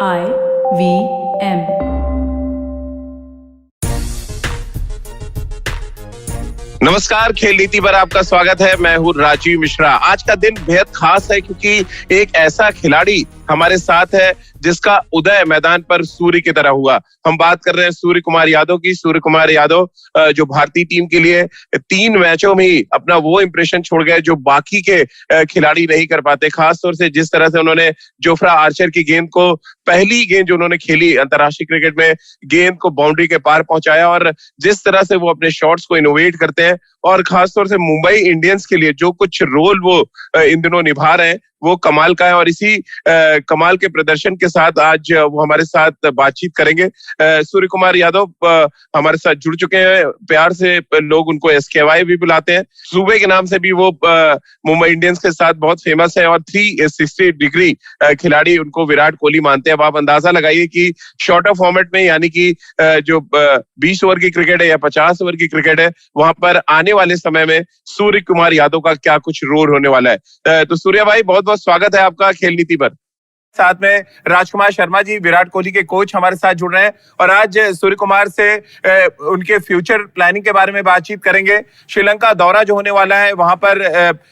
IVM। नमस्कार, खेल नीति पर आपका स्वागत है। मैं हूँ राजीव मिश्रा। आज का दिन बेहद खास है क्योंकि एक ऐसा खिलाड़ी हमारे साथ है जिसका उदय मैदान पर सूर्य की तरह हुआ। हम बात कर रहे हैं सूर्य कुमार यादव की। सूर्य कुमार यादव जो भारतीय टीम के लिए 3 मैचों में ही अपना वो इंप्रेशन छोड़ गए जो बाकी के खिलाड़ी नहीं कर पाते। खास तौर से जिस तरह से उन्होंने जोफ्रा आर्चर की गेंद को, पहली गेंद जो उन्होंने खेली अंतर्राष्ट्रीय क्रिकेट में, गेंद को बाउंड्री के पार पहुंचाया और जिस तरह से वो अपने शॉट्स को इनोवेट करते हैं और खासतौर से मुंबई इंडियंस के लिए जो कुछ रोल वो इन दिनों निभा रहे हैं वो कमाल का है। और इसी कमाल के प्रदर्शन के साथ आज वो हमारे साथ बातचीत करेंगे। सूर्य कुमार यादव हमारे साथ जुड़ चुके हैं। प्यार से लोग उनको SKY भी बुलाते हैं। सूबे के नाम से भी वो मुंबई इंडियंस के साथ बहुत फेमस है और 360 डिग्री खिलाड़ी उनको विराट कोहली मानते हैं। अब आप अंदाजा लगाइए कि शॉर्टर फॉर्मेट में, यानी कि जो 20 ओवर की क्रिकेट है या 50 ओवर की क्रिकेट है, वहां पर आने वाले समय में सूर्य कुमार यादव का क्या कुछ रोल होने वाला है। तो सूर्य भाई, बहुत बहुत स्वागत है आपका खेल नीति पर। साथ में राजकुमार शर्मा जी, विराट कोहली के कोच, हमारे साथ जुड़ रहे हैं और आज सूर्य कुमार से उनके फ्यूचर प्लानिंग के बारे में बातचीत करेंगे। श्रीलंका दौरा जो होने वाला है वहां पर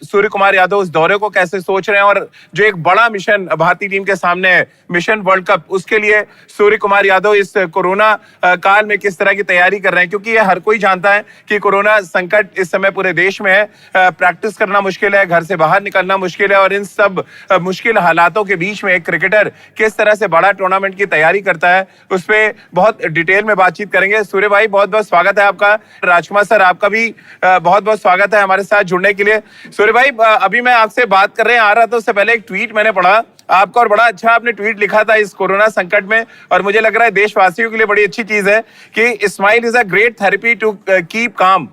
सूर्य कुमार यादव उस दौरे को कैसे सोच रहे हैं और जो एक बड़ा मिशन भारतीय टीम के सामने है, मिशन वर्ल्ड कप, उसके लिए सूर्य कुमार यादव इस कोरोना काल में किस तरह की तैयारी कर रहे हैं। क्योंकि ये हर कोई जानता है कि कोरोना संकट इस समय पूरे देश में है। प्रैक्टिस करना मुश्किल है, घर से बाहर निकलना मुश्किल है और इन सब मुश्किल हालातों के बीच में क्रिकेटर किस तरह से बड़ा टूर्नामेंट की तैयारी करता है, उस पे बहुत डिटेल में बातचीत करेंगे। सूर्य भाई, बहुत बहुत स्वागत है आपका। राजकुमार सर, आपका भी बहुत बहुत स्वागत है हमारे साथ जुड़ने के लिए। सूर्य भाई, अभी मैं आपसे बात कर रहे हैं आ रहा था, उससे पहले एक ट्वीट मैंने पढ़ा आपका और बड़ा अच्छा आपने ट्वीट लिखा था इस कोरोना संकट में, और मुझे लग रहा है देशवासियों के लिए बड़ी अच्छी चीज है कि smile is a great therapy to keep calm.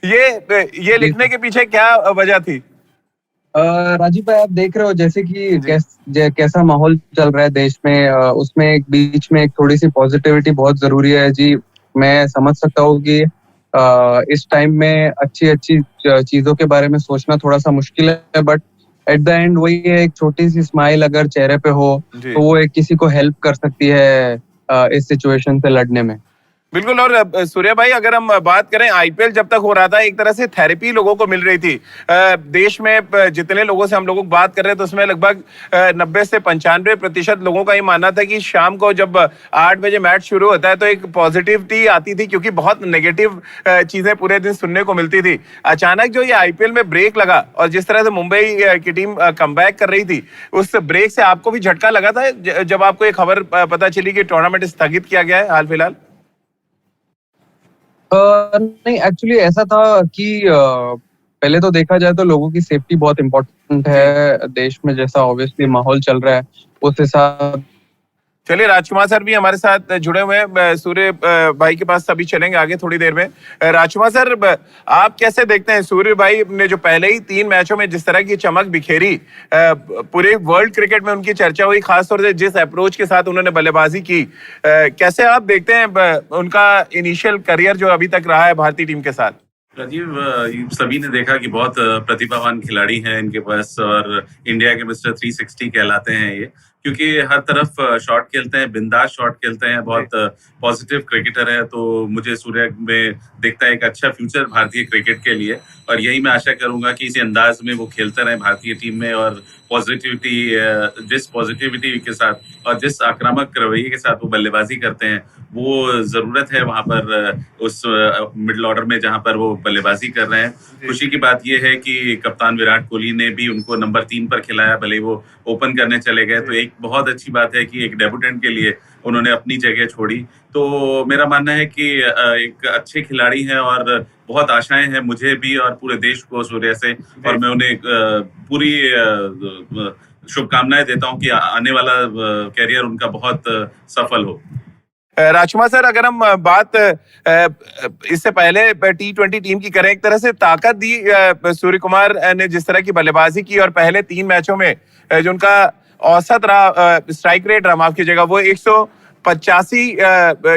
ये लिखने के पीछे क्या वजह थी? राजीव भाई, आप देख रहे हो जैसे कि कैसा माहौल चल रहा है देश में, उसमें एक बीच में एक थोड़ी सी पॉजिटिविटी बहुत जरूरी है जी। मैं समझ सकता हूँ कि इस टाइम में अच्छी चीजों के बारे में सोचना थोड़ा सा मुश्किल है, बट एट द एंड वही है, एक छोटी सी स्माइल अगर चेहरे पे हो तो वो एक किसी को हेल्प कर सकती है इस सिचुएशन से लड़ने में। बिल्कुल। और सूर्य भाई, अगर हम बात करें, IPL जब तक हो रहा था एक तरह से थेरेपी लोगों को मिल रही थी। देश में जितने लोगों से हम लोगों को बात कर रहे हैं तो उसमें लगभग 90 से 95% लोगों का ये मानना था कि शाम को जब 8 बजे मैच शुरू होता है तो एक पॉजिटिविटी आती थी, क्योंकि बहुत नेगेटिव चीजें पूरे दिन सुनने को मिलती थी। अचानक जो ये IPL में ब्रेक लगा और जिस तरह से मुंबई की टीम कमबैक कर रही थी, उस ब्रेक से आपको भी झटका लगा था जब आपको ये खबर पता चली कि टूर्नामेंट स्थगित किया गया है हाल फिलहाल? नहीं, एक्चुअली ऐसा था कि पहले तो देखा जाए तो लोगों की सेफ्टी बहुत इम्पोर्टेंट है देश में, जैसा ऑब्वियसली माहौल चल रहा है उस हिसाब। चलिए, राजकुमार सर भी हमारे साथ जुड़े हुए हैं। सूर्य भाई के पास अभी चलेंगे आगे थोड़ी देर में। राजकुमार सर, आप कैसे देखते हैं सूर्य भाई ने जो पहले ही 3 मैचों में जिस तरह की चमक बिखेरी, पूरे वर्ल्ड क्रिकेट में उनकी चर्चा हुई, खासतौर से जिस अप्रोच के साथ उन्होंने बल्लेबाजी की, कैसे आप देखते हैं उनका इनिशियल करियर जो अभी तक रहा है भारतीय टीम के साथ? राजीव, सभी ने देखा कि बहुत प्रतिभावान खिलाड़ी हैं इनके पास और इंडिया के मिस्टर 360 कहलाते हैं ये, क्योंकि हर तरफ शॉट खेलते हैं, बिंदास शॉट खेलते हैं, बहुत पॉजिटिव क्रिकेटर है। तो मुझे सूर्य में दिखता है एक अच्छा फ्यूचर भारतीय क्रिकेट के लिए, और यही मैं आशा करूंगा कि इसी अंदाज में वो खेलते रहे भारतीय टीम में और जिस पॉजिटिविटी के साथ और जिस आक्रामक रवैये के साथ वो बल्लेबाजी करते हैं, वो जरूरत है वहां पर उस मिडिल ऑर्डर में जहां पर वो बल्लेबाजी कर रहे हैं। खुशी की बात यह है कि कप्तान विराट कोहली ने भी उनको नंबर 3 पर खिलाया, भले वो ओपन करने चले गए। तो एक बहुत अच्छी बात है कि एक डेब्यूटेंट के लिए उन्होंने अपनी जगह छोड़ी। तो मेरा मानना है कि एक अच्छे खिलाड़ी हैं और बहुत आशाएं हैं मुझे भी और पूरे देश को सूर्य से, और मैं उन्हें पूरी शुभकामनाएं देता हूं कि आने वाला कैरियर उनका बहुत सफल हो। राजकुमार सर, अगर हम बात इससे पहले T20 टीम की करें, एक तरह से ताकत दी सूर्य कुमार ने जिस तरह की बल्लेबाजी की, और पहले 3 मैचों में जो उनका औसत रहा, स्ट्राइक रेट रहा, माफ कीजिएगा, वो 185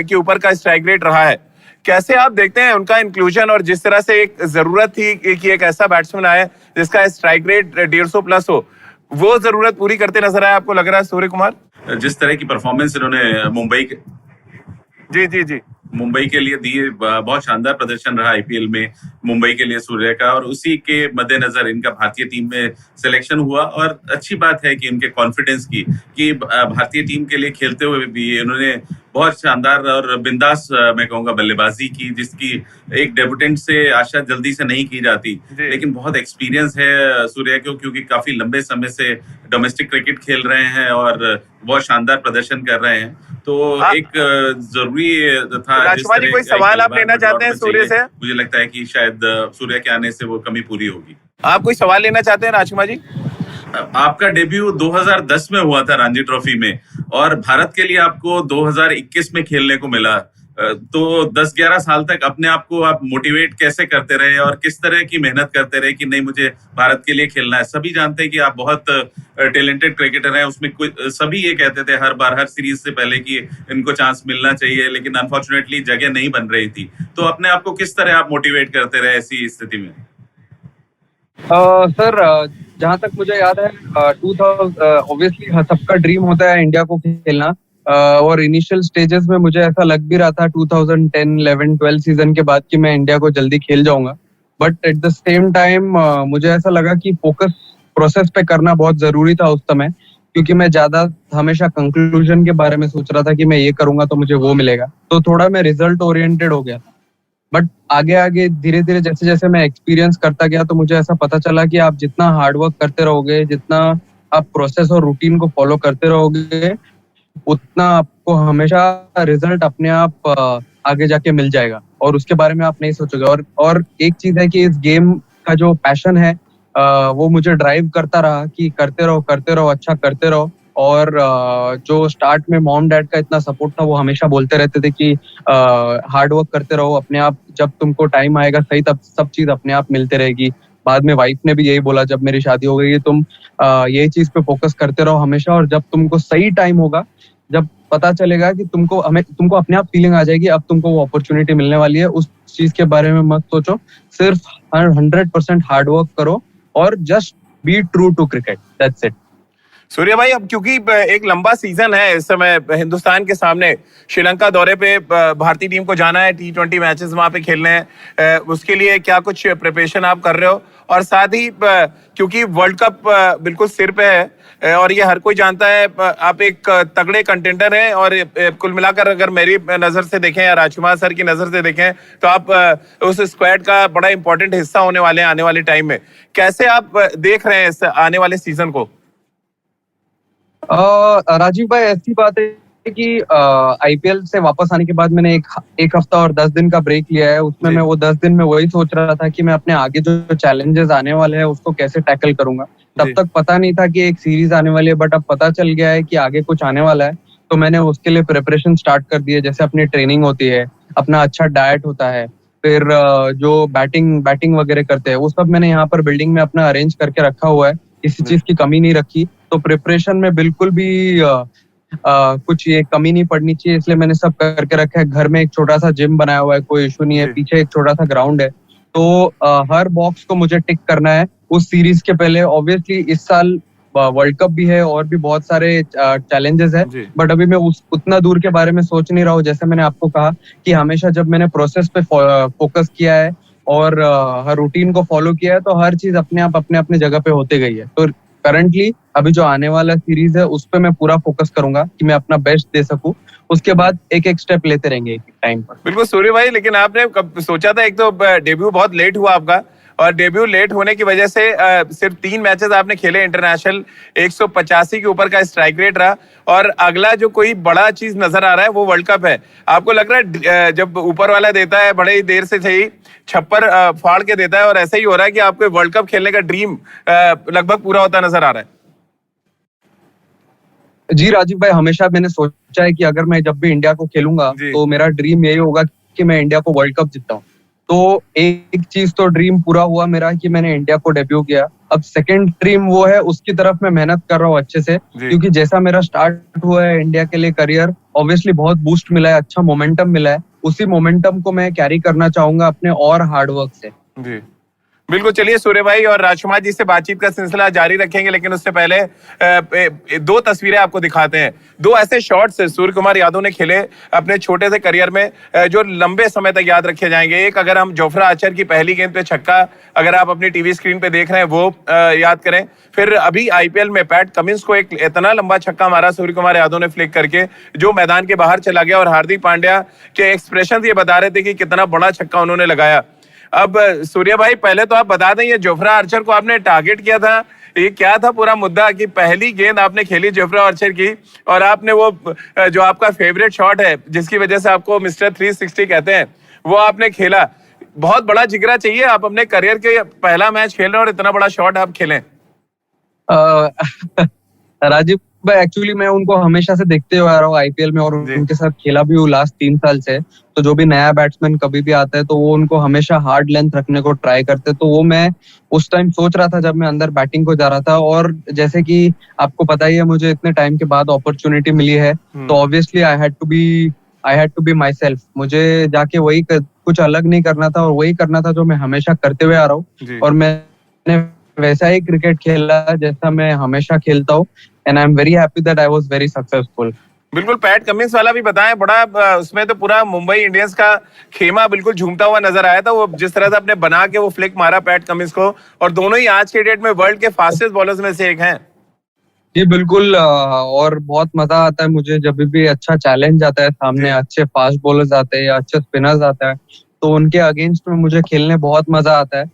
के ऊपर का स्ट्राइक रेट रहा है। कैसे आप देखते हैं उनका इंक्लूजन, और जिस तरह से एक जरूरत थी कि एक ऐसा बैट्समैन आए जिसका स्ट्राइक रेट 150 प्लस हो, वो जरूरत पूरी करते नजर आए आपको लग रहा है सूर्य कुमार? जिस तरह की परफॉर्मेंस इन्होंने जी मुंबई के लिए दी, बहुत शानदार प्रदर्शन रहा आईपीएल में मुंबई के लिए सूर्य का, और उसी के मद्देनजर इनका भारतीय टीम में सिलेक्शन हुआ। और अच्छी बात है कि इनके कॉन्फिडेंस की कि भारतीय टीम के लिए खेलते हुए भी इन्होंने बहुत शानदार और बिंदास मैं कहूंगा बल्लेबाजी की, जिसकी एक डेब्यूटेंट से आशा जल्दी से नहीं की जाती। लेकिन बहुत एक्सपीरियंस है सूर्य को, क्योंकि काफी लंबे समय से डोमेस्टिक क्रिकेट खेल रहे हैं और बहुत शानदार प्रदर्शन कर रहे हैं। तो एक जरूरी था। राजकुमार जी, कोई सवाल आप लेना चाहते हैं सूर्य से? मुझे लगता है कि शायद सूर्य के आने से वो कमी पूरी होगी। आप कोई सवाल लेना चाहते हैं राजकुमार जी? आपका डेब्यू 2010 में हुआ था रणजी ट्रॉफी में, और भारत के लिए आपको 2021 में खेलने को मिला। तो 10-11 साल तक अपने आप को आप मोटिवेट कैसे करते रहे और किस तरह की मेहनत करते रहे कि नहीं मुझे भारत के लिए खेलना है? सभी जानते हैं कि आप बहुत टैलेंटेड क्रिकेटर हैं, उसमें सभी ये कहते थे हर बार हर सीरीज से पहले कि इनको चांस मिलना चाहिए, लेकिन अनफॉर्चुनेटली जगह नहीं बन रही थी। तो अपने आप को किस तरह आप मोटिवेट करते रहे ऐसी स्थिति में? सर, जहाँ तक मुझे याद है, 2000 ऑब्वियसली सबका ड्रीम होता है इंडिया को खेलना, और इनिशियल स्टेजेस में मुझे ऐसा लग भी रहा था 2010, 11, 12 सीजन के बाद कि मैं इंडिया को जल्दी खेल जाऊंगा। But at the same time मुझे ऐसा लगा कि फोकस प्रोसेस पे करना बहुत जरूरी था उस समय, क्योंकि मैं ज्यादा हमेशा कंक्लूजन के बारे में सोच रहा था कि मैं ये करूंगा तो मुझे वो मिलेगा, तो थोड़ा मैं रिजल्ट ओरिएंटेड हो गया था। बट आगे आगे धीरे धीरे जैसे जैसे मैं एक्सपीरियंस करता गया, तो मुझे ऐसा पता चला कि आप जितना हार्डवर्क करते रहोगे, जितना आप प्रोसेस और रूटीन को फॉलो करते रहोगे, उतना आपको हमेशा रिजल्ट अपने आप आगे जाके मिल जाएगा, और उसके बारे में आप नहीं सोचोगे। और एक चीज है कि इस गेम का जो पैशन है वो मुझे ड्राइव करता रहा कि करते रहो, अच्छा करते रहो। और जो स्टार्ट में मॉम डैड का इतना सपोर्ट था, वो हमेशा बोलते रहते थे कि हार्ड वर्क करते रहो, अपने आप जब तुमको टाइम आएगा सही, तब सब चीज अपने आप मिलते रहेगी। बाद में वाइफ ने भी यही बोला जब मेरी शादी हो गई, तुम यही चीज पे फोकस करते रहो हमेशा, और जब तुमको सही टाइम होगा, जब पता चलेगा कि तुमको अपने आप फीलिंग आ जाएगी अब तुमको वो अपॉर्चुनिटी मिलने वाली है, उस चीज के बारे में मत सोचो, सिर्फ 100% हार्ड वर्क करो और just be true to cricket, that's it. Surya भाई, अब क्योंकि एक लंबा सीजन है इस समय हिंदुस्तान के सामने, श्रीलंका दौरे पे भारतीय टीम को जाना है, T20 मैचेस वहां पे खेलने हैं, उसके लिए क्या कुछ प्रिपरेशन आप कर रहे हो? और साथ ही क्योंकि वर्ल्ड कप बिल्कुल सिर पे है और ये हर कोई जानता है, आप एक तगड़े कंटेंडर हैं, और कुल मिलाकर अगर मेरी नजर से देखें या राजकुमार सर की नजर से देखें तो आप उस स्क्वाड का बड़ा इंपॉर्टेंट हिस्सा होने वाले हैं आने वाले टाइम में। कैसे आप देख रहे हैं इस आने वाले सीजन को? राजीव भाई, ऐसी बात है कि आईपीएल से वापस आने के बाद मैंने एक हफ्ता और 10 दिन का ब्रेक लिया है। उसमें मैं वो 10 दिन में वही सोच रहा था कि मैं अपने आगे जो चैलेंजेस आने वाले हैं उसको कैसे टैकल करूंगा। तब तक पता नहीं था कि एक सीरीज आने वाली है, बट अब पता चल गया है कि आगे कुछ आने वाला है, तो मैंने उसके लिए प्रिपरेशन स्टार्ट कर दी है। जैसे अपनी ट्रेनिंग होती है, अपना अच्छा डाइट होता है, फिर जो बैटिंग वगैरह करते हैं वो सब मैंने यहाँ पर बिल्डिंग में अपना अरेंज करके रखा हुआ है, किसी चीज की कमी नहीं रखी। तो प्रिपरेशन में बिल्कुल भी कुछ ये कमी नहीं पड़नी चाहिए, इसलिए मैंने सब करके रखा है। घर में एक छोटा सा जिम बनाया हुआ है, कोई इशू नहीं है, पीछे एक छोटा सा ग्राउंड है, तो हर बॉक्स को मुझे टिक करना है उस सीरीज के पहले। ऑब्वियसली इस साल वर्ल्ड कप भी है और भी बहुत सारे चैलेंजेस है, बट अभी मैं उतना दूर के बारे में सोच नहीं रहा हूँ। जैसे मैंने आपको कहा कि हमेशा जब मैंने प्रोसेस पे फोकस किया है और हर रूटीन को फॉलो किया है, तो हर चीज अपने आप अपने जगह पे होते गई है। तो करंटली अभी जो आने वाला सीरीज है उस पे मैं पूरा फोकस करूंगा कि मैं अपना बेस्ट दे सकूं। उसके बाद एक एक स्टेप लेते रहेंगे एक टाइम पर। बिल्कुल सूर्य भाई, लेकिन आपने कब सोचा था? एक तो डेब्यू बहुत लेट हुआ आपका, और डेब्यू लेट होने की वजह से सिर्फ 3 मैचेस आपने खेले इंटरनेशनल, 185 के ऊपर का स्ट्राइक रेट रहा, और अगला जो कोई बड़ा चीज नजर आ रहा है वो वर्ल्ड कप है। आपको लग रहा है जब ऊपर वाला देता है बड़े ही देर से सही, छप्पर फाड़ के देता है, और ऐसा ही हो रहा है कि आपको वर्ल्ड कप खेलने का ड्रीम लगभग पूरा होता नजर आ रहा है? जी राजीव भाई, हमेशा मैंने सोचा है कि अगर मैं जब भी इंडिया को खेलूंगा तो मेरा ड्रीम यही होगा कि मैं इंडिया को वर्ल्ड कप जिताऊं। तो एक चीज तो ड्रीम पूरा हुआ मेरा कि मैंने इंडिया को डेब्यू किया। अब सेकंड ड्रीम वो है, उसकी तरफ मैं मेहनत कर रहा हूँ अच्छे से, क्योंकि जैसा मेरा स्टार्ट हुआ है इंडिया के लिए करियर, ऑब्वियसली बहुत बूस्ट मिला है, अच्छा मोमेंटम मिला है। उसी मोमेंटम को मैं कैरी करना चाहूंगा अपने और हार्डवर्क से। जी बिल्कुल, चलिए सूर्य भाई और राजकुमार जी से बातचीत का सिलसिला जारी रखेंगे, लेकिन उससे पहले दो तस्वीरें आपको दिखाते हैं। दो ऐसे शॉट्स सूर्य कुमार यादव ने खेले अपने छोटे से करियर में जो लंबे समय तक याद रखे जाएंगे। एक, अगर हम जोफ्रा आर्चर की पहली गेंद पे छक्का अगर आप अपनी टीवी स्क्रीन पे देख रहे हैं वो याद करें। फिर अभी आईपीएल में पैट कमिंस को एक इतना लंबा छक्का मारा सूर्य कुमार यादव ने फ्लिक करके, जो मैदान के बाहर चला गया, और हार्दिक पांड्या के एक्सप्रेशन ये बता रहे थे कि कितना बड़ा छक्का उन्होंने लगाया। अब सूर्य भाई, पहले तो आप बता दें, ये जोफ्रा आर्चर को आपने टारगेट किया था, ये क्या था पूरा मुद्दा कि पहली गेंद आपने खेली जोफ्रा आर्चर की और आपने वो जो आपका फेवरेट शॉट है जिसकी वजह से आपको मिस्टर 360 कहते हैं, वो आपने खेला। बहुत बड़ा जिगरा चाहिए, आप अपने करियर के पहला मैच खेल रहे हैं और इतना बड़ा शॉट आप खेलें। राजीव भाई, एक्चुअली मैं उनको हमेशा से देखते हुए आ रहा हूँ आईपीएल में, और उनके साथ खेला भी हूँ लास्ट 3 साल से। तो जो भी नया बैट्समैन कभी भी आता है तो वो उनको हमेशा हार्ड लेंथ रखने को ट्राई करते। तो वो मैं उस टाइम सोच रहा था जब मैं अंदर बैटिंग को जा रहा था, और जैसे कि आपको पता ही है मुझे इतने टाइम के बाद अपॉर्चुनिटी मिली है, तो obviously I had to be myself. मुझे जाके वही कुछ अलग नहीं करना था, और वही करना था जो मैं हमेशा करते हुए आ रहा हूँ, और मैंने वैसा ही क्रिकेट खेला जैसा मैं हमेशा खेलता हूँ। And I am very happy that I was very successful. बिल्कुल, पैट कमिंस वाला भी बताएं, बड़ा उसमें तो पूरा मुंबई इंडियंस का खेमा बिल्कुल झूमता हुआ नजर आया था। वो जिस तरह से अपने बना के वो फ्लिक मारा पैट कमिंस को, और दोनों ही आज के डेट में वर्ल्ड के फास्टेस्ट बॉलर्स में से एक हैं। जी बिल्कुल, और बहुत मजा आता है मुझे जब भी अच्छा चैलेंज आता है सामने, अच्छे फास्ट बॉलर्स आते हैं या अच्छे स्पिनर्स आते हैं, तो उनके अगेंस्ट में मुझे खेलने बहुत मजा आता है।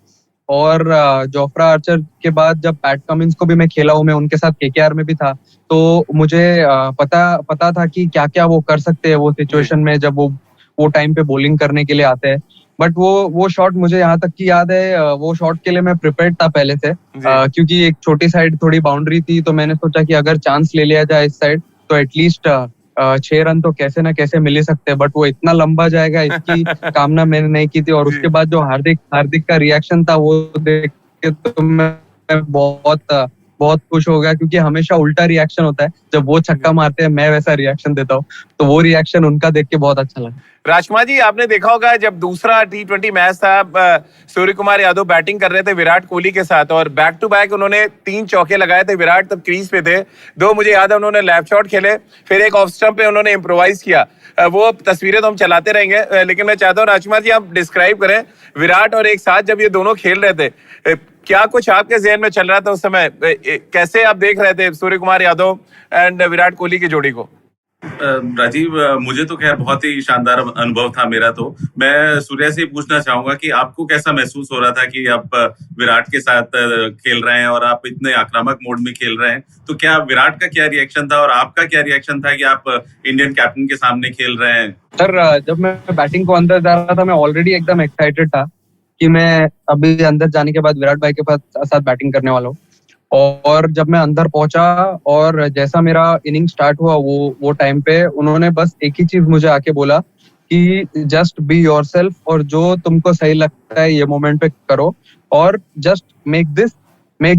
और जोफ्रा आर्चर के बाद जब पैट कमिंस को भी मैं खेला हूँ, मैं उनके साथ केकेआर में भी था, तो मुझे पता था कि क्या क्या वो कर सकते हैं वो सिचुएशन में जब वो टाइम पे बॉलिंग करने के लिए आते हैं। बट वो शॉट मुझे यहाँ तक की याद है, वो शॉट के लिए मैं प्रिपेयर्ड था पहले से, क्योंकि एक छोटी साइड थोड़ी बाउंड्री थी, तो मैंने सोचा कि अगर चांस ले लिया जाए इस साइड तो एटलीस्ट 6 रन तो कैसे ना कैसे मिल ही सकते हैं। बट वो इतना लंबा जाएगा इसकी कामना मैंने नहीं की थी। और उसके बाद जो हार्दिक का रिएक्शन था वो देख के तो मैं बहुत खुश हो गया, क्योंकि हमेशा उल्टा रिएक्शन होता है, जब वो छक्का मारते हैं मैं वैसा रिएक्शन देता हूँ, तो वो रिएक्शन उनका देख के बहुत अच्छा लगा। राजकुमार जी, आपने देखा होगा जब दूसरा T20 मैच था, सूर्य कुमार यादव बैटिंग कर रहे थे विराट कोहली के साथ, और बैक टू बैक उन्होंने 3 चौके लगाए थे। विराट तब क्रीज पे थे, 2 मुझे याद है उन्होंने लेफ्ट शॉट खेले, फिर एक ऑफ स्टंप पे उन्होंने इम्प्रोवाइज किया। वो तस्वीरें तो हम चलाते रहेंगे, लेकिन मैं चाहता हूँ राजकुमार जी आप डिस्क्राइब करें विराट और एक साथ जब ये दोनों खेल रहे थे, क्या कुछ आपके जहन में चल रहा था उस समय? कैसे आप देख रहे थे सूर्य कुमार यादव एंड विराट कोहली की जोड़ी को? राजीव, मुझे तो खैर बहुत ही शानदार अनुभव था मेरा। तो मैं सूर्या से पूछना चाहूंगा कि आपको कैसा महसूस हो रहा था कि आप विराट के साथ खेल रहे हैं और आप इतने आक्रामक मोड में खेल रहे हैं, तो क्या विराट का क्या रिएक्शन था और आपका क्या रिएक्शन था कि आप इंडियन कैप्टन के सामने खेल रहे हैं? सर, जब मैं बैटिंग को अंदर जा रहा था मैं ऑलरेडी एकदम एक्साइटेड था कि मैं अभी अंदर जाने के बाद विराट भाई के साथ बैटिंग करने वाला हूँ। और जब मैं अंदर पहुंचा और जैसा मेरा इनिंग स्टार्ट हुआ वो टाइम पे उन्होंने बस एक ही चीज मुझे आके बोला कि जस्ट बी योरसेल्फ, और जो तुमको सही लगता है ये मोमेंट पे करो, और just make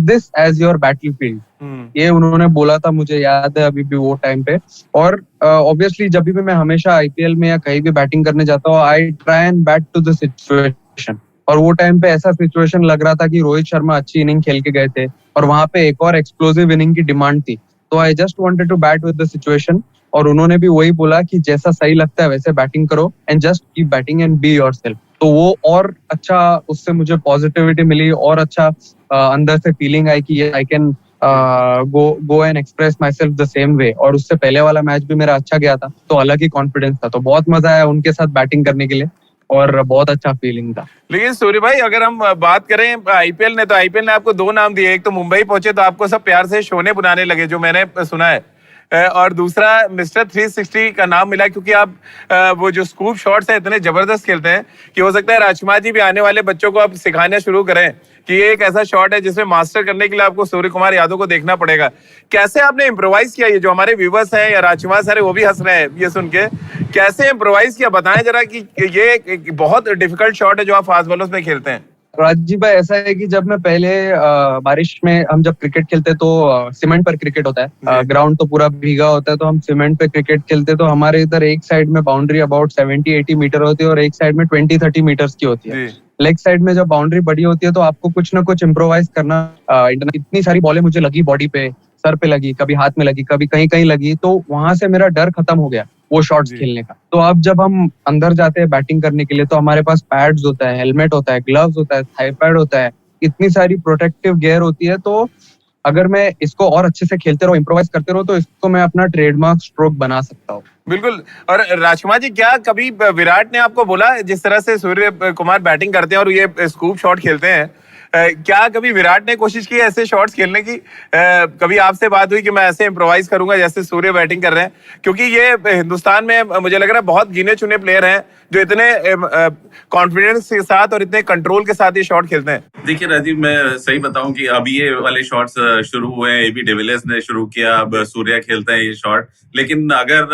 this as your battlefield. ये उन्होंने बोला था, मुझे याद है अभी भी वो टाइम पे। और ऑब्वियसली जब भी मैं हमेशा आईपीएल में या कहीं भी बैटिंग करने जाता हूँ, I try and bat to the situation. और वो टाइम पे ऐसा सिचुएशन लग रहा था कि रोहित शर्मा अच्छी इनिंग खेल के गए थे और वहां पे एक और एक्सप्लोसिव इनिंग की डिमांड थी, तो I just wanted to bat with the situation. और उन्होंने भी वही बोला कि जैसा सही लगता है वैसे बैटिंग करो and just keep batting and be yourself. तो वो और अच्छा, उससे मुझे पॉजिटिविटी मिली और अच्छा अंदर से फीलिंग आई कि I can go and express my self the same way. और उससे पहले वाला मैच भी मेरा अच्छा गया था, तो अलग ही कॉन्फिडेंस था। तो बहुत मजा आया उनके साथ बैटिंग करने के लिए और बहुत अच्छा फीलिंग था। लेकिन सूर्य भाई, अगर हम बात करें आईपीएल ने, तो आईपीएल ने आपको 2 नाम दिए। एक तो मुंबई पहुंचे तो आपको सब प्यार से शोने बुलाने लगे, जो मैंने सुना है, और दूसरा मिस्टर 360 का नाम मिला क्योंकि आप वो जो स्कूप शॉट्स हैं इतने जबरदस्त खेलते हैं कि हो सकता है राजकुमार जी भी आने वाले बच्चों को आप सिखाना शुरू करें कि ये एक ऐसा शॉट है जिसमें मास्टर करने के लिए आपको सूर्य कुमार यादव को देखना पड़ेगा। कैसे आपने इम्प्रोवाइज किया? ये जो हमारे व्यूवर्स हैं या राजकुमार सर वो भी हंस रहे हैं ये सुन के, कैसे इम्प्रोवाइज किया बताएं जरा कि ये एक बहुत डिफिकल्ट शॉट है जो आप फास्ट बॉलर्स में खेलते हैं। राजीव भाई ऐसा है कि जब मैं पहले बारिश में हम जब क्रिकेट खेलते तो सीमेंट पर क्रिकेट होता है, ग्राउंड तो पूरा भीगा होता है, तो हम सीमेंट पे क्रिकेट खेलते तो हमारे इधर एक साइड में बाउंड्री अबाउट 70-80 मीटर होती है और एक साइड में 20-30 मीटर्स की होती है। लेग साइड में जब बाउंड्री बड़ी होती है तो आपको कुछ ना कुछ इम्प्रोवाइज करना। इतनी सारी बॉलें मुझे लगी बॉडी पे, सर पे लगी, कभी हाथ में लगी, कभी कहीं कहीं लगी, तो वहां से मेरा डर खत्म हो गया वो शॉट्स खेलने का। तो अब जब हम अंदर जाते हैं बैटिंग करने के लिए तो हमारे पास पैड्स होता है, हेलमेट होता है, ग्लव्स होता है, थाई पैड होता है, इतनी सारी प्रोटेक्टिव गियर होती है। तो अगर मैं इसको और अच्छे से खेलते रहो, इम्प्रोवाइज करते रहो, तो इसको मैं अपना ट्रेडमार्क स्ट्रोक बना सकता हूँ। बिल्कुल। और राजकुमार जी, क्या कभी विराट ने आपको बोला, जिस तरह से सूर्य कुमार बैटिंग करते हैं और ये स्कूप शॉट खेलते हैं, क्या कभी विराट ने कोशिश की ऐसे शॉट्स खेलने की? कभी आपसे बात हुई कि मैं ऐसे इम्प्रोवाइज करूंगा जैसे सूर्य बैटिंग कर रहे हैं? क्योंकि ये हिंदुस्तान में मुझे लग रहा है बहुत गिने चुने प्लेयर हैं जो इतने कॉन्फिडेंस के साथ और इतने कंट्रोल के साथ ये शॉट खेलते हैं। देखिए राजीव, मैं सही बताऊं कि अब ये वाले शॉट्स शुरू हुए हैं, एबी डिविलियर्स ने शुरू किया, अब सूर्या खेलते हैं ये शॉट। लेकिन अगर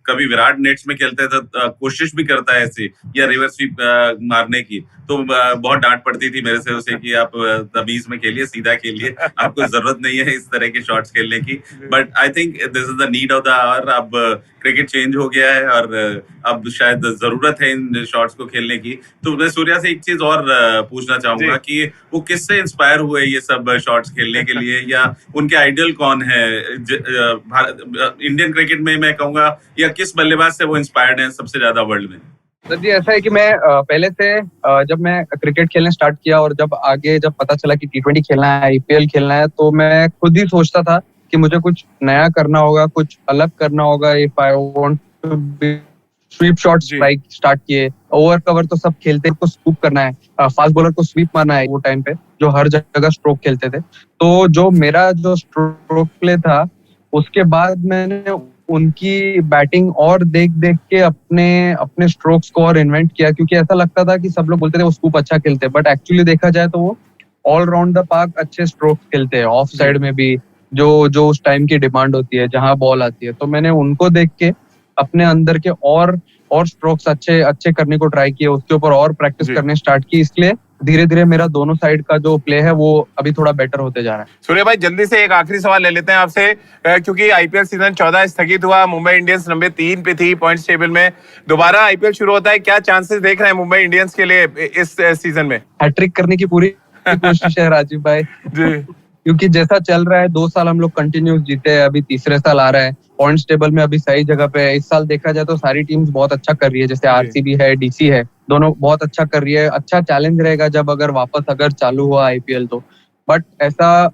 कभी विराट नेट्स में खेलते हैं तो कोशिश भी करता है ऐसी या रिवर्स स्वीप मारने की, तो बहुत डांट पड़ती थी मेरे से उसे कि आप तमीज में खेलिए, सीधा खेलिए, आपको जरूरत नहीं है इस तरह के शॉट्स खेलने की। But I think this is the need of the hour. अब क्रिकेट चेंज हो गया है और अब शायद जरूरत है इन शॉट्स को खेलने की। तो मैं सूर्या से एक चीज और पूछना चाहूंगा कि वो किससे इंस्पायर हुए ये सब शॉट्स खेलने के लिए, या उनके आइडियल कौन है इंडियन क्रिकेट में, मैं कहूंगा, या किस बल्लेबाज से वो इंस्पायर्ड है सबसे ज्यादा वर्ल्ड में? सर जी, ऐसा है कि मैं पहले से जब मैं क्रिकेट खेलने स्टार्ट किया और जब आगे जब पता चला कि T20 खेलना है, IPL खेलना है, तो मैं खुद ही सोचता था कि मुझे कुछ नया करना होगा, कुछ अलग करना होगा। If I want to be sweep shots like start किए, ओवर कवर तो सब खेलते हैं, को स्कूप करना है, फास्ट बॉलर को स्वीप मारना है वो टाइम पे, जो हर जगह स्ट्रोक खेलते थे। तो जो मेरा जो स्ट्रोक प्ले था, उसके बाद मैंने उनकी बैटिंग और देख देख के अपने स्ट्रोक्स को और इन्वेंट किया, क्योंकि ऐसा लगता था कि सब लोग बोलते थे वो स्कूप अच्छा खेलते हैं, बट एक्चुअली देखा जाए तो वो ऑल राउंड द पार्क अच्छे स्ट्रोक्स खेलते हैं, ऑफ साइड में भी जो उस टाइम की डिमांड होती है, जहां बॉल आती है। तो मैंने उनको देख के अपने अंदर के और स्ट्रोक्स अच्छे करने को ट्राई किए, उसके ऊपर और प्रैक्टिस करने स्टार्ट की। इसलिए धीरे धीरे मेरा दोनों साइड का जो प्ले है वो अभी थोड़ा बेटर होते जा रहा है। सूर्य भाई, जल्दी से एक आखिरी सवाल ले लेते हैं आपसे, क्योंकि IPL सीजन 14 स्थगित हुआ, मुंबई इंडियंस नंबर 3 पे थी पॉइंट्स टेबल में। दोबारा IPL शुरू होता है, क्या चांसेस देख रहे हैं मुंबई इंडियंस के लिए इस सीजन में? हैट्रिक करने की पूरी कोशिश है राजीव भाई जी, क्योंकि जैसा चल रहा है, 2 साल हम लोग कंटिन्यूस जीते हैं, अभी तीसरे साल आ रहा है, पॉइंट्स टेबल में अभी सही जगह पे है। इस साल देखा जाए तो सारी टीम्स बहुत अच्छा कर रही है, जैसे RCB है, DC है, दोनों बहुत अच्छा कर रही है। अच्छा चैलेंज रहेगा जब अगर चालू हुआ IPL तो। बट ऐसा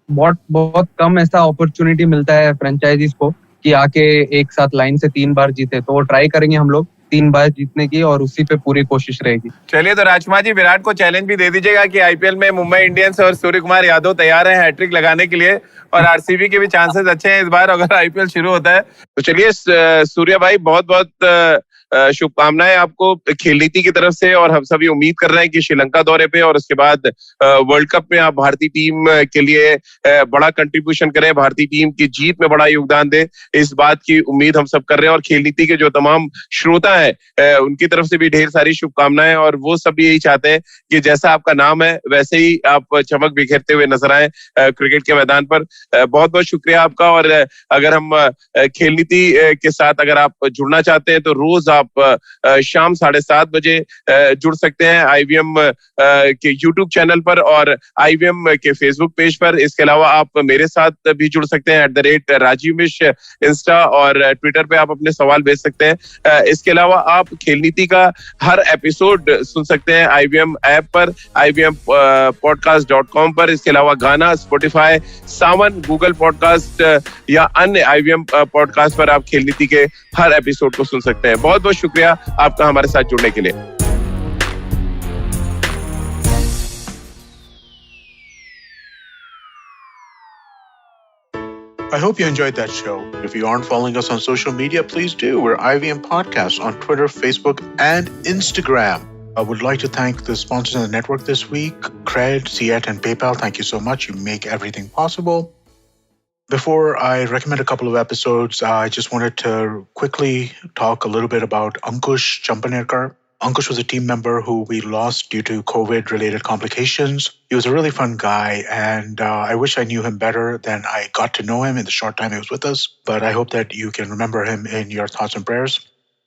बहुत कम ऐसा अपॉर्चुनिटी मिलता है फ्रेंचाइजीज को कि आके एक साथ लाइन से 3 बार जीते, तो वो ट्राई करेंगे हम लोग 3 बार जीतने की, और उसी पे पूरी कोशिश रहेगी। चलिए, तो राजकुमार जी, विराट को चैलेंज भी दे दीजिएगा कि IPL में मुंबई इंडियंस और सूर्य कुमार यादव तैयार हैं हैट्रिक लगाने के लिए, और RCB के भी चांसेस अच्छे हैं इस बार अगर IPL शुरू होता है तो। चलिए सूर्य भाई, बहुत बहुत शुभकामनाएं आपको खेल नीति की तरफ से, और हम सभी उम्मीद कर रहे हैं कि श्रीलंका दौरे पे और उसके बाद वर्ल्ड कप में आप भारतीय टीम के लिए बड़ा कंट्रीब्यूशन करें, भारतीय टीम की जीत में बड़ा योगदान दें, इस बात की उम्मीद हम सब कर रहे हैं। और खेल नीति के जो तमाम श्रोता हैं उनकी तरफ से भी ढेर सारी शुभकामनाएं, और वो सब भी यही चाहते हैं कि जैसा आपका नाम है वैसे ही आप चमक बिखेरते हुए नजर आए क्रिकेट के मैदान पर। बहुत बहुत शुक्रिया आपका। और अगर हम खेल नीति के साथ अगर आप जुड़ना चाहते हैं तो रोज आप शाम 7:30 बजे जुड़ सकते हैं IVM के YouTube चैनल पर और IVM के Facebook पेज पर। इसके अलावा आप मेरे साथ भी जुड़ सकते हैं @राजीव मिश्र इंस्टा और ट्विटर पे आप अपने सवाल भेज सकते हैं। इसके अलावा आप खेल नीति का हर एपिसोड सुन सकते हैं IVM ऐप पर, IVMpodcast.com पर। इसके अलावा गाना, Spotify, सावन, गूगल पॉडकास्ट या अन्य IVM पॉडकास्ट पर आप खेल नीति के हर एपिसोड को सुन सकते हैं। बहुत बहुत शुक्रिया आपका हमारे साथ जुड़ने के लिए। I hope you enjoyed that show. If you aren't following us on social media, please do. We're IVM Podcast on Twitter, Facebook, and Instagram. I would like to thank the sponsors on the network this week, Cred, Ciet, and PayPal. Thank you so much. You make everything possible. Before I recommend a couple of episodes, I just wanted to quickly talk a little bit about Ankush Champanerkar. Ankush was a team member who we lost due to COVID-related complications. He was a really fun guy, and I wish I knew him better than I got to know him in the short time he was with us. But I hope that you can remember him in your thoughts and prayers.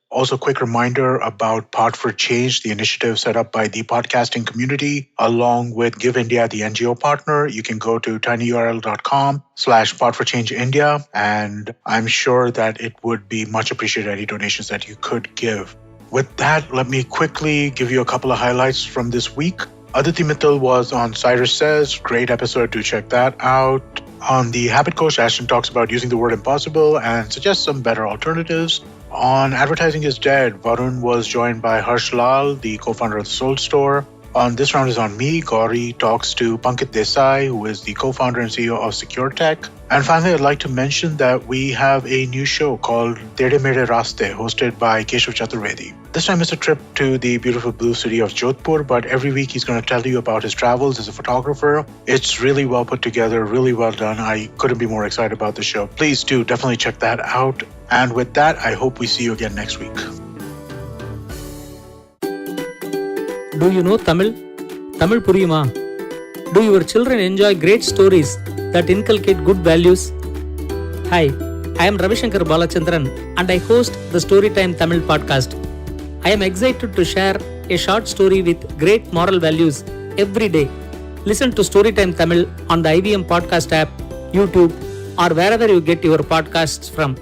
Also, quick reminder about Pod for Change, the initiative set up by the podcasting community, along with Give India, the NGO partner. You can go to tinyurl.com/podforchangeindia, and I'm sure that it would be much appreciated any donations that you could give. With that, let me quickly give you a couple of highlights from this week. Aditi Mittal was on Cyrus Says. Great episode, do check that out. On the Habit Coach, Ashton talks about using the word impossible and suggests some better alternatives. On Advertising is Dead, Varun was joined by Harsh Lal, the co-founder of the Soul Store. On This Round is on Me, Gauri talks to Pankit Desai, who is the co-founder and CEO of Secure Tech. And finally, I'd like to mention that we have a new show called Tede Mere Raste, hosted by Keshav Chaturvedi. This time it's a trip to the beautiful blue city of Jodhpur, but every week he's going to tell you about his travels as a photographer. It's really well put together, really well done. I couldn't be more excited about the show. Please do definitely check that out. And with that, I hope we see you again next week. Do you know Tamil? Tamil puriyuma? Do your children enjoy great stories that inculcate good values? Hi, I am Ravishankar Balachandran and I host the Storytime Tamil podcast. I am excited to share a short story with great moral values every day. Listen to Storytime Tamil on the IVM podcast app, YouTube, or wherever you get your podcasts from.